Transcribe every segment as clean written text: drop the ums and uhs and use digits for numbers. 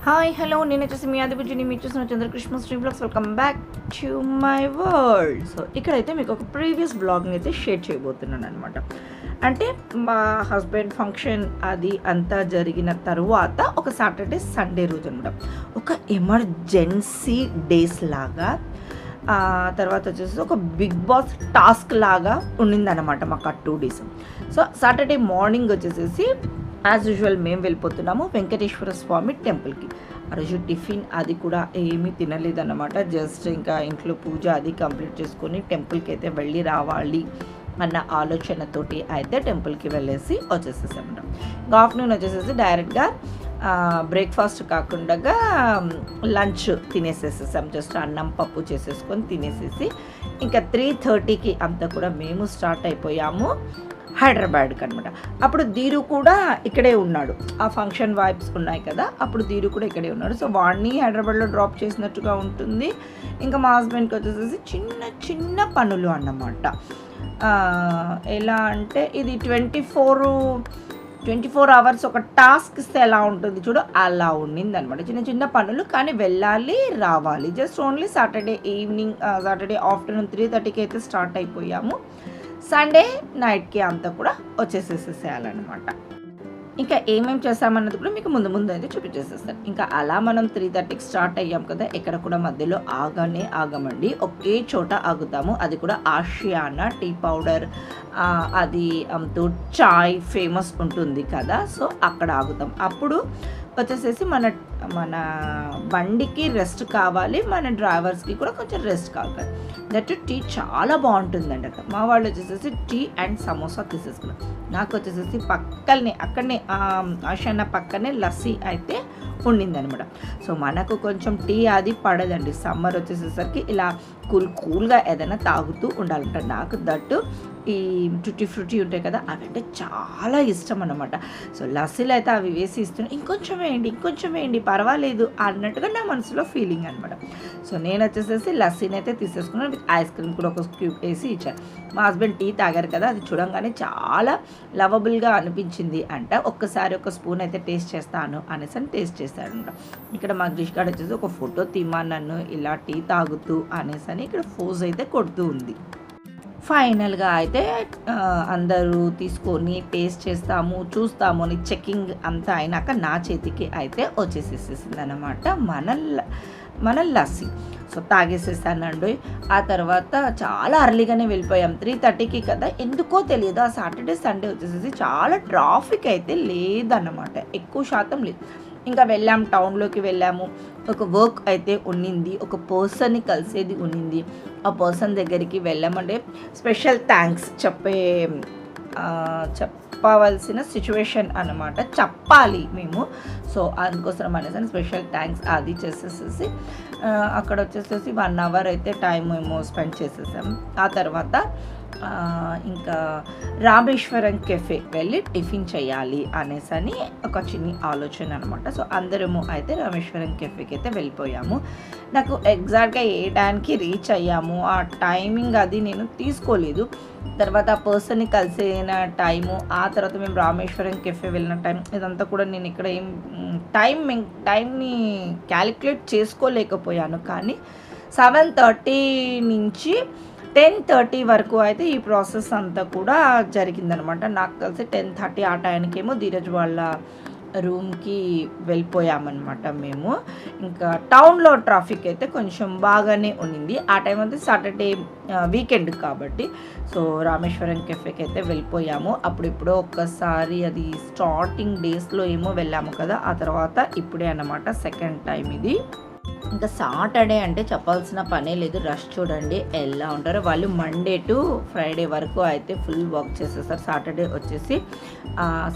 Hi hello నేను వచ్చేసి మీ ఆదిపుజిని మీరు చూసిన Chandrakrishna stream vlogs. Welcome back to my world. So ఇక్కడైతే మీకు ఒక ప్రీవియస్ బ్లాగ్ని అయితే షేర్ చేయబోతున్నాను అనమాట. అంటే మా హస్బెండ్ ఫంక్షన్ అది అంతా జరిగిన తర్వాత ఒక సాటర్డే సండే రోజు అనమాట, ఒక ఎమర్జెన్సీ డేస్ లాగా తర్వాత వచ్చేసి ఒక బిగ్ బాస్ టాస్క్ లాగా ఉండిందన్నమాట మాకు ఆ 2 days. సో సాటర్డే మార్నింగ్ వచ్చేసేసి యాజ్ యూజువల్ మేము వెళ్ళిపోతున్నాము వెంకటేశ్వర స్వామి టెంపుల్కి. ఆ రోజు టిఫిన్ అది కూడా ఏమీ తినలేదన్నమాట. జస్ట్ ఇంకా ఇంట్లో పూజ అది కంప్లీట్ చేసుకొని టెంపుల్కి అయితే వెళ్ళి రావాలి అన్న ఆలోచనతోటి అయితే టెంపుల్కి వెళ్ళేసి వచ్చేసేసామన్నమాట. ఇంకా ఆఫ్టర్నూన్ వచ్చేసేసి డైరెక్ట్గా బ్రేక్ఫాస్ట్ కాకుండా లంచ్ తినేసేసేసాం. జస్ట్ అన్నం పప్పు చేసేసుకొని తినేసేసి ఇంకా 3:30కి అంతా కూడా మేము స్టార్ట్ అయిపోయాము హైదరాబాద్కి అనమాట. అప్పుడు ధీరు కూడా ఇక్కడే ఉన్నాడు, ఆ ఫంక్షన్ వైబ్స్ ఉన్నాయి కదా, అప్పుడు ధీరు కూడా ఇక్కడే ఉన్నాడు. సో వాడిని హైదరాబాద్లో డ్రాప్ చేసినట్టుగా ఉంటుంది. ఇంకా మా హస్బెండ్కి వచ్చేసి చిన్న చిన్న పనులు అన్నమాట. ఎలా అంటే ఇది 24 hours ఒక టాస్క్ ఇస్తే ఎలా ఉంటుంది చూడు, అలా ఉండింది అనమాట. చిన్న చిన్న పనులు, కానీ వెళ్ళాలి రావాలి. Just only Saturday evening, Saturday afternoon 3:30కి అయితే స్టార్ట్ అయిపోయాము. సండే నైట్కి అంతా కూడా వచ్చేసేసేయాలన్నమాట. ఇంకా ఏమేమి చేస్తామన్నది కూడా మీకు ముందు అయితే చూపించేసేస్తాను. ఇంకా అలా మనం 3:30కి స్టార్ట్ అయ్యాం కదా, ఎక్కడ కూడా మధ్యలో ఆగమండి, ఒకే చోట ఆగుతాము. అది కూడా ఆషియానా టీ పౌడర్ అది చాయ్ ఫేమస్ ఉంటుంది కదా, సో అక్కడ ఆగుతాం. అప్పుడు వచ్చేసేసి మన బండికి రెస్ట్ కావాలి, మన డ్రైవర్స్కి కూడా కొంచెం రెస్ట్ కావాలి. దట్ టీ చాలా బాగుంటుందండి అక్కడ. మా వాళ్ళు వచ్చేసేసి టీ అండ్ సమోసా తీసేసుకున్నాం. నాకు వచ్చేసేసి అక్కడనే ఆషానా పక్కనే లస్సీ అయితే ఉండిందనమాట. సో మనకు కొంచెం టీ అది పడదండి. సమ్మర్ వచ్చేసేసరికి ఇలా కూల్గా ఏదైనా తాగుతూ ఉండాలంట. నాకు దట్టు ఈ టూటీ ఫ్రూటీ ఉంటాయి కదా, అవి అంటే చాలా ఇష్టం అన్నమాట. సో లస్సీలు అయితే అవి వేసి ఇస్తున్నాను, ఇంకొంచెం వేయండి పర్వాలేదు అన్నట్టుగా నా మనసులో ఫీలింగ్ అనమాట. సో నేను వచ్చేసేసి లస్సీని అయితే తీసేసుకున్నాను, విత్ ఐస్ క్రీమ్ కూడా ఒక స్క్యూబ్ వేసి ఇచ్చాను. మా హస్బెండ్ టీ తాగారు కదా, అది చూడంగానే చాలా లవబుల్గా అనిపించింది అంట. ఒక్కసారి ఒక స్పూన్ అయితే టేస్ట్ చేస్తాను అనేసి టేస్ట్ చేశాడంట. ఇక్కడ మా గ్రీష్ గారు వచ్చేసి ఒక ఫోటో తీమా నన్ను ఇలా టీ తాగుతూ అనేసి ఇక్కడ ఫోజ్ అయితే కొడుతూ ఉంది. ఫైనల్గా అయితే అందరూ తీసుకొని టేస్ట్ చూస్తాము అని చెకింగ్ అంతా అయినాక నా చేతికి అయితే వచ్చేసేసింది అనమాట మన లస్సీ. సో తాగేసేసానండి. ఆ తర్వాత చాలా అర్లీగానే వెళ్ళిపోయాం, 3:30కి కదా. ఎందుకో తెలియదు ఆ సాటర్డే సండే వచ్చేసేసి చాలా ట్రాఫిక్ అయితే లేదన్నమాట, ఎక్కువ శాతం లేదు. ఇంకా టౌన్లోకి వెళ్ళాము. ఒక వర్క్ అయితే ఉన్నింది, ఒక పర్సన్ని కలిసేది ఉన్నింది. ఆ పర్సన్ దగ్గరికి వెళ్ళామంటే స్పెషల్ థ్యాంక్స్ చెప్పవలసిన సిచ్యువేషన్ అన్నమాట, చెప్పాలి మేము. సో అందుకోసం అనేసి స్పెషల్ థ్యాంక్స్ అది చేసేసేసి అక్కడ వచ్చేసేసి 1 hour అయితే టైం మేము స్పెండ్ చేసేసాం. ఆ తర్వాత ఇంకా రామేశ్వరం కెఫే వెళ్ళి టిఫిన్ చేయాలి అనేసి ఒక చిన్న ఆలోచన అనమాట. సో అందరము అయితే రామేశ్వరం కెఫేకి అయితే వెళ్ళిపోయాము. నాకు ఎగ్జాక్ట్గా ఏ టైంకి రీచ్ అయ్యాము ఆ టైమింగ్ అది నేను తీసుకోలేదు. తర్వాత ఆ పర్సన్ని కలిసిన టైము, ఆ తర్వాత మేము రామేశ్వరం కెఫే వెళ్ళిన టైం, ఇదంతా కూడా నేను ఇక్కడ ఏం టైంని క్యాలిక్యులేట్ చేసుకోలేకపోయాను. కానీ 7:30 నుంచి 10:30 వరకు అయితే ఈ ప్రాసెస్ అంతా కూడా జరిగిందనమాట. నాకు తెలిసి 10:30 ఆ టైంకేమో ధీరజ్ వాళ్ళ రూమ్కి వెళ్ళిపోయామన్నమాట మేము. ఇంకా టౌన్లో ట్రాఫిక్ అయితే కొంచెం బాగానే ఉన్నింది ఆ టైం అంతా, సాటర్డే వీకెండ్ కాబట్టి. సో రామేశ్వరం కెఫేకి అయితే వెళ్ళిపోయాము. అప్పుడిప్పుడో ఒక్కసారి అది స్టార్టింగ్ డేస్లో ఏమో వెళ్ళాము కదా, ఆ తర్వాత ఇప్పుడే అన్నమాట సెకండ్ టైం ఇది. ఇంకా సాటర్డే అంటే చెప్పాల్సిన పనే లేదు, రష్ చూడండి ఎలా ఉంటారో వాళ్ళు. మండే టు ఫ్రైడే వరకు అయితే ఫుల్ వర్క్ చేసేస్తారు.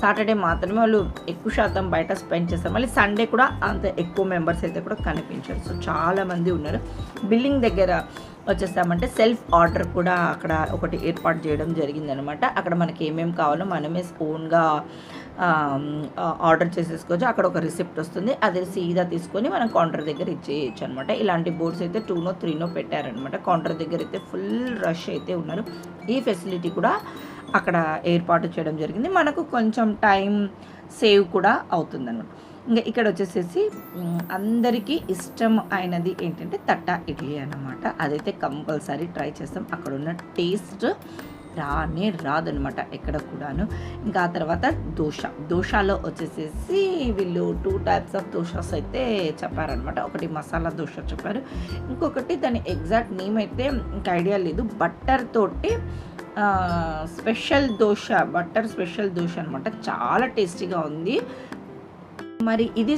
సాటర్డే మాత్రమే వాళ్ళు ఎక్కువ శాతం బయట స్పెండ్ చేస్తారు. మళ్ళీ సండే కూడా అంత ఎక్కువ మెంబర్స్ అయితే కూడా కనిపించారు. సో చాలామంది ఉన్నారు. బిల్డింగ్ దగ్గర వచ్చేస్తామంటే సెల్ఫ్ ఆర్డర్ కూడా అక్కడ ఒకటి ఏర్పాటు చేయడం జరిగిందనమాట. అక్కడ మనకి ఏమేమి కావాలో మనమే ఓన్గా ఆర్డర్ చేసేసుకోవచ్చు. అక్కడ ఒక రిసిప్ట్ వస్తుంది, అది సీదా తీసుకొని మనం కౌంటర్ దగ్గర ఇచ్చేయచ్చు అనమాట. ఇలాంటి బోర్డ్స్ అయితే 2నో 3నో పెట్టారనమాట. కౌంటర్ దగ్గర అయితే ఫుల్ రష్ అయితే ఉన్నారు. ఈ ఫెసిలిటీ కూడా అక్కడ ఏర్పాటు చేయడం జరిగింది. మనకు కొంచెం టైం సేవ్ కూడా అవుతుందన్నమాట. ఇంకా ఇక్కడ వచ్చేసేసి అందరికీ ఇష్టం అయినది ఏంటంటే తట్టా ఇడ్లీ అన్నమాట. అదైతే కంపల్సరీ ట్రై చేస్తాం. అక్కడ ఉన్న టేస్ట్ రాదనమాట ఎక్కడ కూడాను. ఇంకా ఆ తర్వాత దోశలో వచ్చేసేసి వీళ్ళు 2 టైప్స్ ఆఫ్ దోశాస్ అయితే చెప్పారనమాట. ఒకటి మసాలా దోశ చెప్పారు, ఇంకొకటి దాని ఎగ్జాక్ట్ నేమ్ అయితే ఇంకా ఐడియా లేదు. బట్టర్ తోటి special dosa, butter special dosa అనమాట. చాలా టేస్టీగా ఉంది. మరి ఇది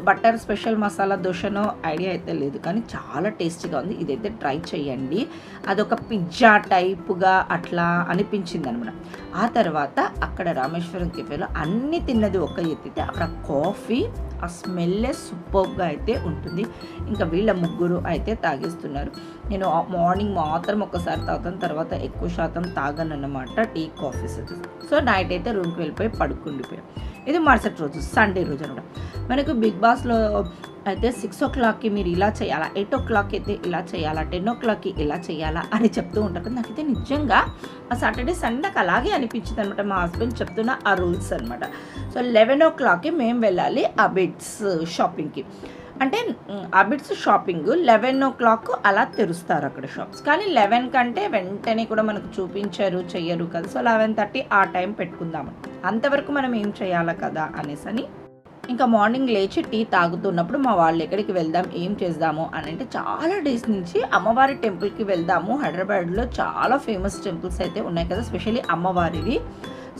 బట్టర్ స్పెషల్ మసాలా దోశనో ఐడియా అయితే లేదు, కానీ చాలా టేస్టీగా ఉంది. ఇదైతే ట్రై చేయండి. అదొక పిజ్జా టైప్గా అట్లా అనిపించింది అనమాట. ఆ తర్వాత అక్కడ రామేశ్వరం కెఫేలో అన్నీ తిన్నది ఒక ఎత్తితే అక్కడ కాఫీ ఆ స్మెల్లే సూపర్గా అయితే ఉంటుంది. ఇంకా వీళ్ళ ముగ్గురు అయితే తాగేస్తున్నారు. నేను మార్నింగ్ మాత్రం ఒకసారి తాగుతాను, తర్వాత ఎక్కువ శాతం తాగను అన్నమాట టీ కాఫీస్. సో నైట్ అయితే రూమ్కి వెళ్ళిపోయి పడుకుండిపోయాం. ఇది మరుసటి రోజు సండే రోజు అనమాట. మనకు బిగ్ బాస్లో అయితే 6 o'clockకి మీరు ఇలా చేయాలా, 8 o'clock అయితే ఇలా చేయాలా, 10 o'clockకి ఇలా చేయాలా అని చెప్తూ ఉంటారు కదా. నాకైతే నిజంగా ఆ సాటర్డే సండే నాకు అలాగే అనిపించింది అనమాట. మా హస్బెండ్ చెప్తున్న ఆ రూల్స్ అనమాట. సో 11 o'clockకి మేము వెళ్ళాలి అబిడ్స్ షాపింగ్కి. అంటే అబిడ్స్ షాపింగ్ 11 o'clock అలా తెరుస్తారు అక్కడ షాప్స్. కానీ 11 కంటే వెంటనే కూడా మనకు చూపించారు, చెయ్యరు కదా. సో 11:30 ఆ టైం పెట్టుకుందాము. అంతవరకు మనం ఏం చేయాలి కదా అనేసి ఇంకా మార్నింగ్ లేచి టీ తాగుతున్నప్పుడు మా వాళ్ళు ఎక్కడికి వెళ్దాం, ఏం చేద్దాము అని అంటే చాలా డేస్ నుంచి అమ్మవారి టెంపుల్కి వెళ్దాము. హైదరాబాద్లో చాలా ఫేమస్ టెంపుల్స్ అయితే ఉన్నాయి కదా, స్పెషల్లీ అమ్మవారివి.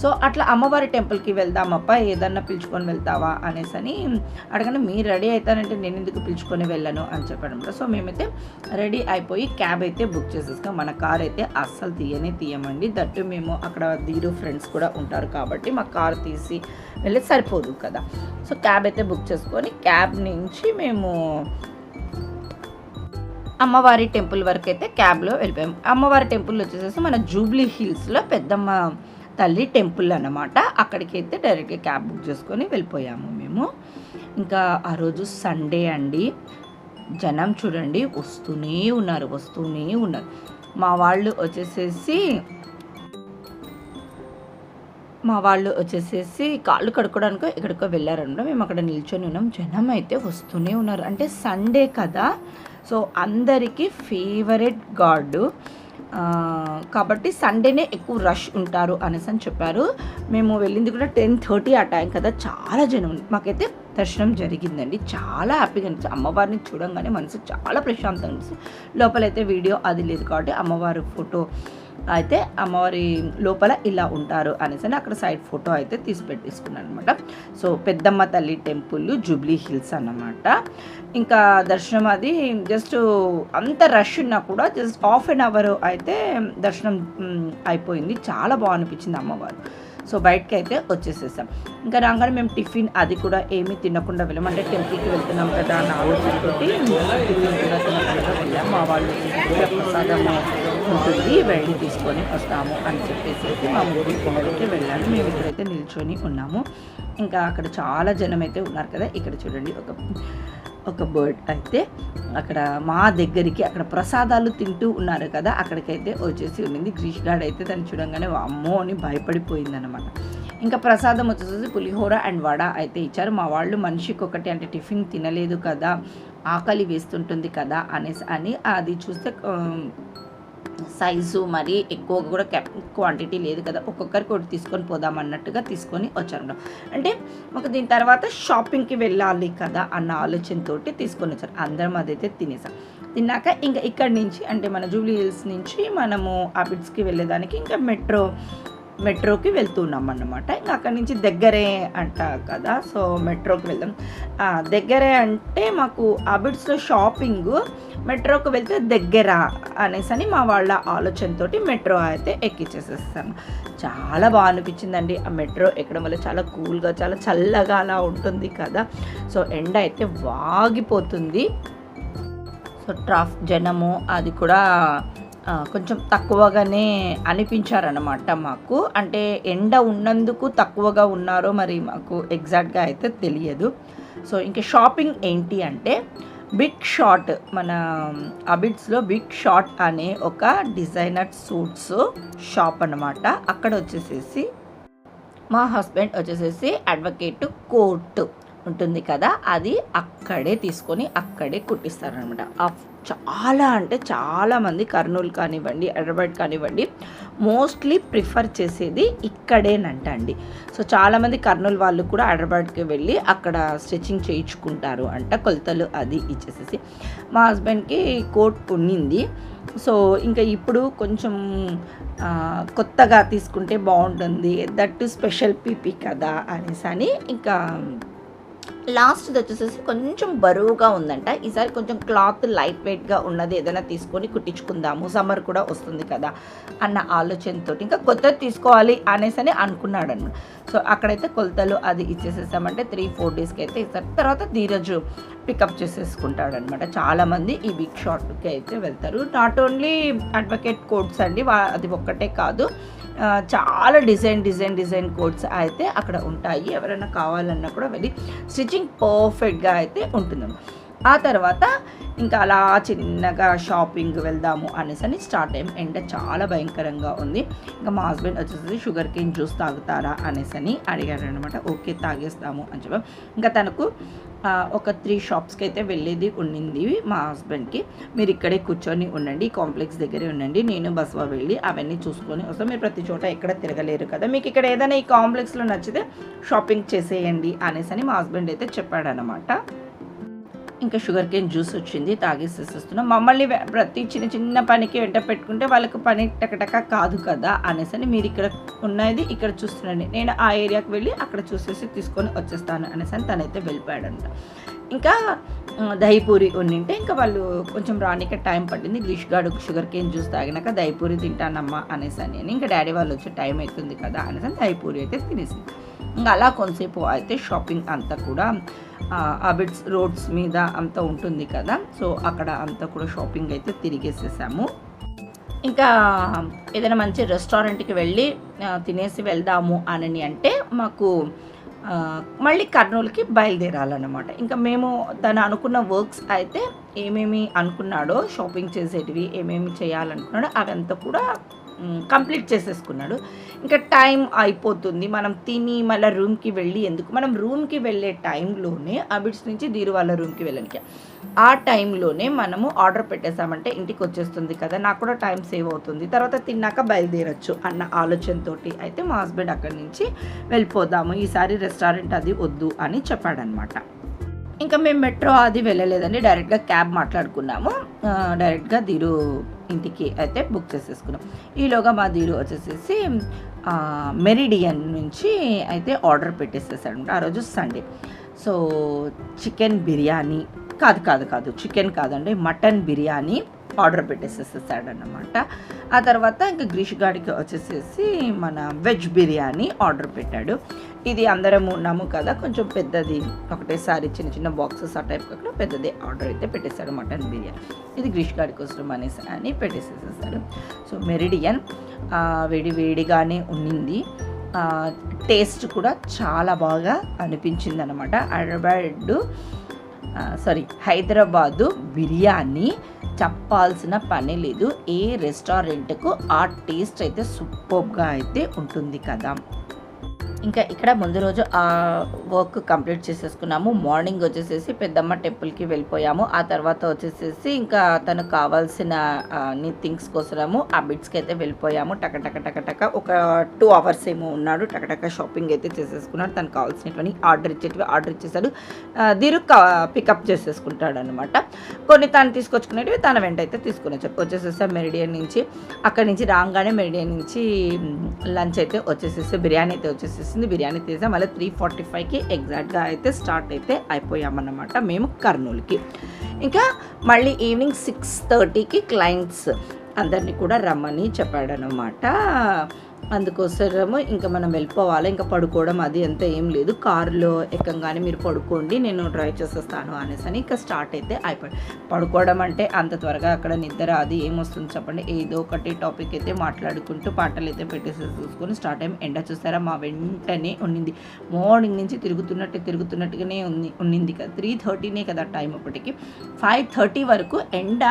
సో అట్లా అమ్మవారి టెంపుల్కి వెళ్దామప్ప, ఏదన్నా పిలుచుకొని వెళ్తావా అనేసి అడగండి. మీరు రెడీ అవుతానంటే నేను ఎందుకు పిలుచుకొని వెళ్ళను అని చెప్పాడు. సో మేమైతే రెడీ అయిపోయి క్యాబ్ అయితే బుక్ చేసేసుకున్నాం. మన కార్ అయితే అస్సలు తీయమండి. దట్టు మేము అక్కడ దీరు ఫ్రెండ్స్ కూడా ఉంటారు కాబట్టి మా కార్ తీసి వెళ్ళి సరిపోదు కదా. సో క్యాబ్ అయితే బుక్ చేసుకొని క్యాబ్ నుంచి మేము అమ్మవారి టెంపుల్ వరకు అయితే క్యాబ్లో వెళ్ళిపోయాము. అమ్మవారి టెంపుల్ వచ్చేసేసి మన జూబ్లీ హిల్స్లో పెద్దమ్మ తల్లి టెంపుల్ అన్నమాట. అక్కడికి అయితే డైరెక్ట్గా క్యాబ్ బుక్ చేసుకొని వెళ్ళిపోయాము మేము. ఇంకా ఆ రోజు సండే అండి. జనం చూడండి వస్తూనే ఉన్నారు. మా వాళ్ళు వచ్చేసేసి కాళ్ళు కడుక్కోవడానికి ఎక్కడికో వెళ్ళారనమాట. మేము అక్కడ నిల్చొని ఉన్నాం. జనం అయితే వస్తూనే ఉన్నారు. అంటే సండే కదా, సో అందరికీ ఫేవరెట్ గాడ్ కాబట్టి సండేనే ఎక్కువ రష్ ఉంటారు అనేసి చెప్పారు. మేము వెళ్ళింది కూడా 10:30 ఆ టైం కదా. చాలా జనం, మాకైతే దర్శనం జరిగిందండి. చాలా హ్యాపీగా అనిపించింది. అమ్మవారిని చూడంగానే మనసు చాలా ప్రశాంతంగా అనిపిస్తుంది. లోపలైతే వీడియో అది లేదు కాబట్టి అమ్మవారి ఫోటో అయితే అమ్మవారి లోపల ఇలా ఉంటారు అనేసి అక్కడ సైడ్ ఫోటో అయితే తీసుకున్నాను అనమాట. సో పెద్దమ్మ తల్లి టెంపుల్ జూబ్లీ హిల్స్ అన్నమాట. ఇంకా దర్శనం అది జస్ట్ అంత రష్ ఉన్నా కూడా జస్ట్ హాఫ్ అన్ అవర్ అయితే దర్శనం అయిపోయింది. చాలా బాగా అనిపించింది అమ్మవారు. సో బయటకి అయితే వచ్చేసేసాం. ఇంకా రాగానే మేము టిఫిన్ అది కూడా ఏమీ తినకుండా వెళ్ళాం. అంటే టెంపుల్కి వెళ్తున్నాం కదా అన్న ఆలోచనతో టిఫిన్ కూడా తినకుండా వెళ్ళాం. మా వాళ్ళు ప్రసాదం ఉంటుంది వెళ్ళి తీసుకొని వస్తాము అని చెప్పేసి మా ముగ్గురికి వెళ్ళాలి. మేము ఇక్కడైతే నిల్చొని ఉన్నాము. ఇంకా అక్కడ చాలా జనం అయితే ఉన్నారు కదా. ఇక్కడ చూడండి ఒక బర్డ్ అయితే అక్కడ మా దగ్గరికి అక్కడ ప్రసాదాలు తింటూ ఉన్నారు కదా, అక్కడికైతే వచ్చేసి ఉండింది. గ్రీష్ గార్డ్ అయితే దాన్ని చూడంగానే అమ్మో అని భయపడిపోయిందనమాట. ఇంకా ప్రసాదం వచ్చేసి పులిహోర అండ్ వడ అయితే ఇచ్చారు. మా వాళ్ళు మనిషికి ఒకటి, అంటే టిఫిన్ తినలేదు కదా, ఆకలి వేస్తుంటుంది కదా అని అది చూస్తే సైజు మరి ఎక్కువగా కూడా క్వాంటిటీ లేదు కదా, ఒక్కొక్కరికి ఒకటి తీసుకొని పోదామన్నట్టుగా తీసుకొని వచ్చారు. అంటే మాకు దీని తర్వాత షాపింగ్కి వెళ్ళాలి కదా అన్న ఆలోచనతో తీసుకొని వచ్చారు. అందరం అదైతే తినేసాం. తిన్నాక ఇంకా ఇక్కడి నుంచి అంటే మన జూబ్లీ హిల్స్ నుంచి మనము అబిడ్స్కి వెళ్ళేదానికి ఇంకా మెట్రోకి వెళ్తున్నాం అన్నమాట. ఇంకా అక్కడి నుంచి దగ్గరే అంట కదా, సో మెట్రోకి వెళ్దాం. దగ్గరే అంటే మాకు అబిడ్స్లో షాపింగ్ మెట్రోకి వెళ్తే దగ్గర అనేసి మా వాళ్ళ ఆలోచనతో మెట్రో అయితే ఎక్కించేసేస్తాను. చాలా బాగా అనిపించిందండి ఆ మెట్రో ఎక్కడం వల్ల. చాలా కూల్గా, చాలా చల్లగా అలా ఉంటుంది కదా. సో ఎండ అయితే వాగిపోతుంది. సో జనము అది కూడా కొంచెం తక్కువగానే అనిపించారన్నమాట మాకు. అంటే ఎండ ఉన్నందుకు తక్కువగా ఉన్నారో మరి మాకు ఎగ్జాక్ట్గా అయితే తెలియదు. సో ఇంకా షాపింగ్ ఏంటి అంటే బిగ్ షాట్, మన అబిడ్స్లో బిగ్ షాట్ అనే ఒక డిజైనర్ సూట్స్ షాప్ అన్నమాట. అక్కడ వచ్చేసేసి మా హస్బెండ్ వచ్చేసేసి అడ్వకేట్ కోర్ట్ ఉంటుంది కదా, అది అక్కడే తీసుకొని అక్కడే కుట్టిస్తారనమాట. చాలా అంటే చాలామంది కర్నూలు కానివ్వండి, హైదరాబాద్ కానివ్వండి, మోస్ట్లీ ప్రిఫర్ చేసేది ఇక్కడేనంట అండి. సో చాలామంది కర్నూలు వాళ్ళు కూడా హైదరాబాద్కి వెళ్ళి అక్కడ స్టిచ్చింగ్ చేయించుకుంటారు అంట, కొలతలు అది ఇచ్చేసేసి. మా హస్బెండ్కి కోట్ ఉన్నింది. సో ఇంకా ఇప్పుడు కొంచెం కొత్తగా తీసుకుంటే బాగుంటుంది, దట్ స్పెషల్ పీపీ కదా అనేసి ఇంకా లాస్ట్ది వచ్చేసేసి కొంచెం బరువుగా ఉందంట. ఈసారి కొంచెం క్లాత్ లైట్ వెయిట్గా ఉన్నది ఏదైనా తీసుకొని కుట్టించుకుందాము, సమ్మర్ కూడా వస్తుంది కదా అన్న ఆలోచనతో ఇంకా కొత్తది తీసుకోవాలి అనేసి అనుకున్నాడు అనమాట. సో అక్కడైతే కొలతలు అది ఇచ్చేసేసామంటే 3-4 డేస్కి అయితే ఇస్తారు. తర్వాత ధీరజ్ పికప్ చేసేసుకుంటాడనమాట. చాలామంది ఈ బిగ్ షార్ట్కి అయితే వెళ్తారు. నాట్ ఓన్లీ అడ్వకేట్ కోట్స్ అండి, అది ఒక్కటే కాదు, చాలా డిజైన్ కోడ్స్ అయితే అక్కడ ఉంటాయి. ఎవరైనా కావాలన్నా కూడా వెళ్ళి స్టిచ్చింగ్ పర్ఫెక్ట్గా అయితే ఉంటుందన్నమాట. ఆ తర్వాత ఇంకా అలా చిన్నగా షాపింగ్ వెళ్దాము అనేసి స్టార్ట్ అయ్యాం. ఎండ చాలా భయంకరంగా ఉంది. ఇంకా మా హస్బెండ్ వచ్చేసి షుగర్ కేన్ జ్యూస్ తాగుతారా అనేసి అడిగారు అనమాట. ఓకే తాగేస్తాము అని చెప్పాం. ఇంకా తనకు ఒక 3 షాప్స్కి అయితే వెళ్ళేది ఉండింది మా హస్బెండ్కి. మీరు ఇక్కడే కూర్చొని ఉండండి, కాంప్లెక్స్ దగ్గరే ఉండండి, నేను బస్వా వెళ్ళి అవన్నీ చూసుకొని వస్తాం, మీరు ప్రతి చోట ఎక్కడ తిరగలేరు కదా, మీకు ఇక్కడ ఏదైనా ఈ కాంప్లెక్స్లో నచ్చితే షాపింగ్ చేసేయండి అనేసి మా హస్బెండ్ అయితే చెప్పాడనమాట. ఇంకా షుగర్ కేన్ జ్యూస్ వచ్చింది, తాగేసేస్తున్నాం. మమ్మల్ని ప్రతి చిన్న పనికి వెంట పెట్టుకుంటే వాళ్ళకి పని టకటక కాదు కదా అనేసి మీరు ఇక్కడ ఉన్నది ఇక్కడ చూస్తున్నాండి, నేను ఆ ఏరియాకి వెళ్ళి అక్కడ చూసేసి తీసుకొని వచ్చేస్తాను అనేసి తనైతే వెళ్ళిపోయాడంట. ఇంకా దహిపూరి ఉన్నింటే ఇంకా వాళ్ళు కొంచెం రానిక టైం పట్టింది. గ్రీష్ గాడు షుగర్ కేన్ జ్యూస్ తాగినాక దహిపూరి తింటానమ్మా అనేసి అని ఇంకా డాడీ వాళ్ళు వచ్చే టైం అవుతుంది కదా అనేసి దహిపూరి అయితే తినేసింది. ఇంకా అలా కొంతసేపు అయితే షాపింగ్ అంతా కూడా అబిడ్స్ రోడ్స్ మీద అంతా ఉంటుంది కదా, సో అక్కడ అంతా కూడా షాపింగ్ అయితే తిరిగేసేసాము. ఇంకా ఏదైనా మంచి రెస్టారెంట్కి వెళ్ళి తినేసి వెళ్దాము అని అంటే మాకు మళ్ళీ కర్నూలుకి బయలుదేరాలన్నమాట. ఇంకా మేము తను అనుకున్న వర్క్స్ అయితే ఏమేమి అనుకున్నాడో షాపింగ్ చేసేటివి ఏమేమి చేయాలనుకున్నాడో అవంతా కూడా కంప్లీట్ చేసేసుకున్నాడు. ఇంకా టైం అయిపోతుంది, మనం తిని మళ్ళీ రూమ్కి వెళ్ళి ఎందుకు, మనం రూమ్కి వెళ్ళే టైంలోనే అబిడ్స్ నుంచి ధీరు వాళ్ళ రూమ్కి వెళ్ళడానికి ఆ టైంలోనే మనము ఆర్డర్ పెట్టేసామంటే ఇంటికి వచ్చేస్తుంది కదా, నాకు కూడా టైం సేవ్ అవుతుంది, తర్వాత తిన్నాక బయలుదేరచ్చు అన్న ఆలోచనతో అయితే మా హస్బెండ్ అక్కడి నుంచి వెళ్ళిపోదాము, ఈసారి రెస్టారెంట్ అది వద్దు అని చెప్పాడనమాట. ఇంకా మేము మెట్రో అది వెళ్ళలేదండి, డైరెక్ట్గా క్యాబ్ మాట్లాడుకున్నాము, డైరెక్ట్గా ధీరు ఇంటికి అయితే బుక్ చేసేసుకున్నాం. ఈలోగా మా ధీరు వచ్చేసేసి మెరిడియన్ నుంచి అయితే ఆర్డర్ పెట్టేసేసాడు ఆ రోజు సండే. సో చికెన్ బిర్యానీ కాదు చికెన్ కాదండి, మటన్ బిర్యానీ ఆర్డర్ పెట్టేసేసాడన్నమాట. ఆ తర్వాత ఇంకా గ్రీష్ గాడికి వచ్చేసేసి మన వెజ్ బిర్యానీ ఆర్డర్ పెట్టాడు. ఇది అందరం ఉన్నాము కదా, కొంచెం పెద్దది ఒకటేసారి చిన్న బాక్సెస్ ఆ టైప్ కాకుండా పెద్దదే ఆర్డర్ అయితే పెట్టేశాడు మటన్ బిర్యానీ. ఇది గ్రీష్ గాడి కోసం అనేసి అని పెట్టేసేసాడు. సో మెరిడియన్ వేడిగానే ఉన్నింది, టేస్ట్ కూడా చాలా బాగా అనిపించింది అనమాట. హైదరాబాదు బిర్యానీ చెప్పాల్సిన పని లేదు, ఏ రెస్టారెంట్కు ఆ టేస్ట్ అయితే సూపర్గా అయితే ఉంటుంది కదా. ఇంకా ఇక్కడ ముందు రోజు ఆ వర్క్ కంప్లీట్ చేసేసుకున్నాము. మార్నింగ్ వచ్చేసేసి పెద్దమ్మ టెంపుల్కి వెళ్ళిపోయాము. ఆ తర్వాత వచ్చేసేసి ఇంకా తనకు కావాల్సిన థింగ్స్ కోసము ఆ బిట్స్కి అయితే వెళ్ళిపోయాము. టక ఒక 2 hours ఏమో ఉన్నాడు, టక షాపింగ్ అయితే చేసేసుకున్నాడు. తనకు కావాల్సినటువంటి ఆర్డర్ ఇచ్చేసాడు. ధీరు పికప్ చేసేసుకుంటాడు అనమాట. కొన్ని తను తీసుకొచ్చుకునేటివి తన వెంట అయితే తీసుకుని వచ్చేసేసా మెరిడియన్ నుంచి. అక్కడి నుంచి రాగానే మెరిడియన్ నుంచి లంచ్ అయితే వచ్చేసేసి బిర్యానీ అయితే వచ్చేసేసి బిర్యానీ తీసాం. మళ్ళీ 3:45కి ఎగ్జాక్ట్గా అయితే స్టార్ట్ అయితే అయిపోయామన్నమాట మేము కర్నూలుకి. ఇంకా మళ్ళీ ఈవినింగ్ 6:30కి క్లయింట్స్ అందరినీ కూడా రమ్మని చెప్పాడనమాట. అందుకోసము ఇంకా మనం వెళ్ళిపోవాలి, ఇంకా పడుకోవడం అది అంతా ఏం లేదు, కారులో ఎక్కంగానే మీరు పడుకోండి నేను డ్రైవ్ చేసేస్తాను అనేసి ఇంకా స్టార్ట్ అయితే అయిపోయింది. పడుకోవడం అంటే అంత త్వరగా అక్కడ నిద్ర అది ఏమొస్తుంది చెప్పండి, ఏదో ఒకటి టాపిక్ అయితే మాట్లాడుకుంటూ పాటలు అయితే పెట్టేసి చూసుకొని స్టార్ట్ అయ్యి. ఎండ చూసారా మా వెంటనే ఉండింది, మార్నింగ్ నుంచి తిరుగుతున్నట్టుగానే ఉండింది కదా. 3:30నే కదా టైం, అప్పటికి 5:30 వరకు ఎండ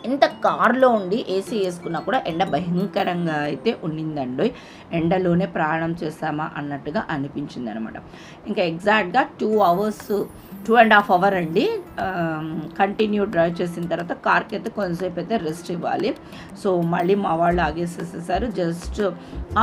ఎంత కార్లో ఉండి ఏసీ వేసుకున్నా కూడా ఎండ భయంకరంగా అయితే ఉండిందండి. ఎండలోనే ప్రయాణం చేస్తామా అన్నట్టుగా అనిపించింది అనమాట. ఇంకా ఎగ్జాక్ట్గా 2.5 అవర్ అండి కంటిన్యూ డ్రైవ్ చేసిన తర్వాత కార్కి అయితే కొంతసేపు అయితే రెస్ట్ ఇవ్వాలి. సో మళ్ళీ మా వాళ్ళు ఆగేసేసేసారు. జస్ట్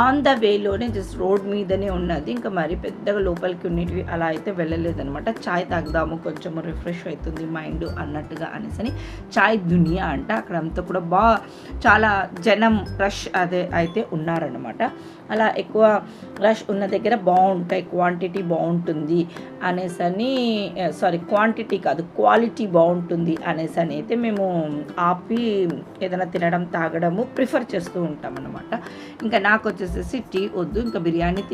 ఆన్ ద వేలోనే జస్ట్ రోడ్ మీదనే ఉన్నది. ఇంకా మరి పెద్దగా లోపలికి ఉన్నటివి అలా అయితే వెళ్ళలేదనమాట. చాయ్ తాగుదాము, కొంచెం రిఫ్రెష్ అవుతుంది మైండ్ అన్నట్టుగా అనేసి చాయ్ దునియా అంట అక్కడంతా కూడా చాలా జనం రష్ అయితే ఉన్నారనమాట. అలా ఎక్కువ రష్ ఉన్న దగ్గర బాగుంటాయి, క్వాంటిటీ బాగుంటుంది అనేసని, క్వాంటిటీ కాదు క్వాలిటీ బాగుంటుంది అనేసని అయితే మేము ఆపి ఏదైనా తినడం తాగడము ప్రిఫర్ చేస్తూ ఉంటాం అనమాట. ఇంకా నాకు వచ్చేసేసి టీ వద్దు, ఇంకా బిర్యానీ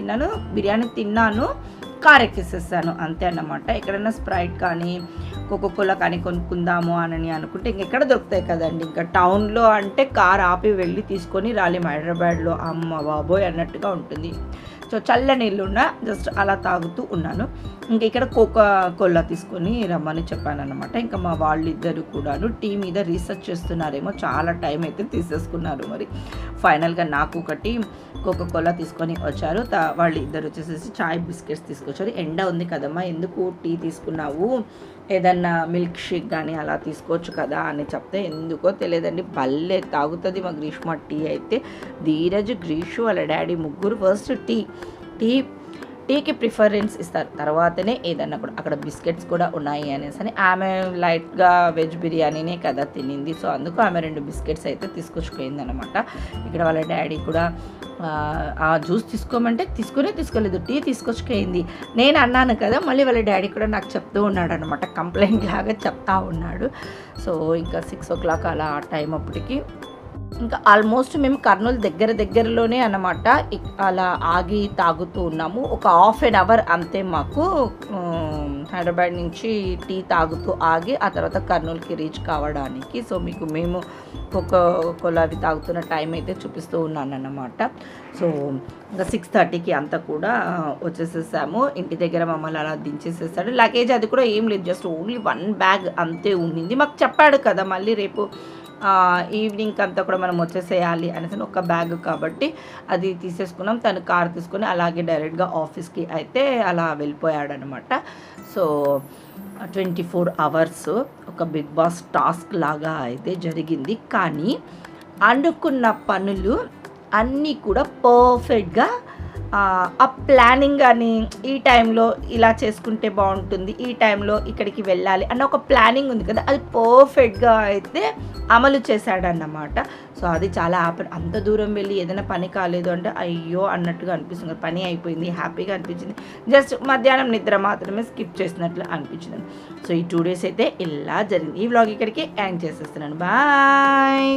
తిన్నాను, కార్ ఎక్కేసేసాను అంతే అన్నమాట. ఎక్కడైనా స్ప్రైట్ కానీ కోకోకోలా కానీ కొనుక్కుందాము అని అనుకుంటే ఇంకెక్కడ దొరుకుతాయి కదండి. ఇంకా టౌన్లో అంటే కార్ ఆపి వెళ్ళి తీసుకొని రాలేము. హైదరాబాద్లో అమ్మ బాబోయ్ అన్నట్టుగా ఉంటుంది. సో చల్ల నీళ్ళున్న జస్ట్ అలా తాగుతూ ఉన్నాను. ఇంకా ఇక్కడ కోకోకోలా తీసుకొని రమ్మని చెప్పాను అనమాట. ఇంకా మా వాళ్ళిద్దరు కూడాను టీ మీద రీసెర్చ్ చేస్తున్నారేమో, చాలా టైం అయితే తీసేసుకున్నారు. మరి ఫైనల్గా నాకు ఒకటి కోకోకోలా తీసుకొని వచ్చారు. వాళ్ళు ఇద్దరు వచ్చేసేసి చాయ్ బిస్కెట్స్ తీసుకొచ్చారు. ఎండ ఉంది కదమ్మా, ఎందుకు టీ తీసుకున్నావు, ఏదన్నా మిల్క్ షేక్ కానీ అలా తీసుకోవచ్చు కదా అని చెప్తే, ఎందుకో తెలియదండి భలే తాగుతుంది మా గ్రీష్మ టీ అయితే. ధీరజ్, గ్రీషు, వాళ్ళ డాడీ ముగ్గురు ఫస్ట్ టీకి ప్రిఫరెన్స్ ఇస్తారు, తర్వాతనే ఏదన్నా కూడా. అక్కడ బిస్కెట్స్ కూడా ఉన్నాయి అనేసి ఆమె లైట్గా వెజ్ బిర్యానీనే కదా తినింది. సో అందుకు ఆమె 2 బిస్కెట్స్ అయితే తీసుకొచ్చిపోయింది అనమాట. ఇక్కడ వాళ్ళ డాడీ కూడా ఆ జ్యూస్ తీసుకోమంటే తీసుకోలేదు, టీ తీసుకొచ్చిపోయింది. నేను అన్నాను కదా, మళ్ళీ వాళ్ళ డాడీ కూడా నాకు చెప్తూ ఉన్నాడు అనమాట, కంప్లైంట్ లాగా చెప్తా ఉన్నాడు. సో ఇంకా 6 o'clock అలా ఆ టైం అప్పటికి ఇంకా ఆల్మోస్ట్ మేము కర్నూలు దగ్గరలోనే అన్నమాట. అలా ఆగి తాగుతూ ఉన్నాము. ఒక ½ an hour అంతే మాకు హైదరాబాద్ నుంచి టీ తాగుతూ ఆగి ఆ తర్వాత కర్నూలుకి రీచ్ కావడానికి. సో మేము కోకోకోలా అవి తాగుతున్న టైం అయితే చూపిస్తూ ఉన్నాను అన్నమాట. సో ఇంకా 6:30కి అంతా కూడా వచ్చేసేసాము. ఇంటి దగ్గర మమ్మల్ని అలా దించేసేసాడు. లగేజ్ అది కూడా ఏం లేదు, జస్ట్ ఓన్లీ 1 bag అంతే ఉండింది. మాకు చెప్పాడు కదా మళ్ళీ రేపు ఈవినింగ్ అంతా కూడా మనం వచ్చేసేయాలి అనేసి ఒక బ్యాగ్ కాబట్టి అది తీసేసుకున్నాం. తను కార్ తీసుకొని అలాగే డైరెక్ట్గా ఆఫీస్కి అయితే అలా వెళ్ళిపోయాడనమాట. సో 24 hours ఒక బిగ్ బాస్ టాస్క్ లాగా అయితే జరిగింది. కానీ అనుకున్న పనులు అన్నీ కూడా పర్ఫెక్ట్గా ఆ ప్లానింగ్ అని, ఈ టైంలో ఇలా చేసుకుంటే బాగుంటుంది, ఈ టైంలో ఇక్కడికి వెళ్ళాలి అన్న ఒక ప్లానింగ్ ఉంది కదా, అది పర్ఫెక్ట్గా అయితే అమలు చేశాడన్నమాట. సో అది చాలా అంత దూరం వెళ్ళి ఏదైనా పని కాలేదు అంటే అయ్యో అన్నట్టుగా అనిపిస్తుంది. పని అయిపోయింది, హ్యాపీగా అనిపించింది. జస్ట్ మధ్యాహ్నం నిద్ర మాత్రమే స్కిప్ చేసినట్లు అనిపించింది. సో ఈ 2 days అయితే ఇలా జరిగింది. ఈ వ్లాగ్ ఇక్కడికి ఎండ్ చేసేస్తున్నాను. బాయ్.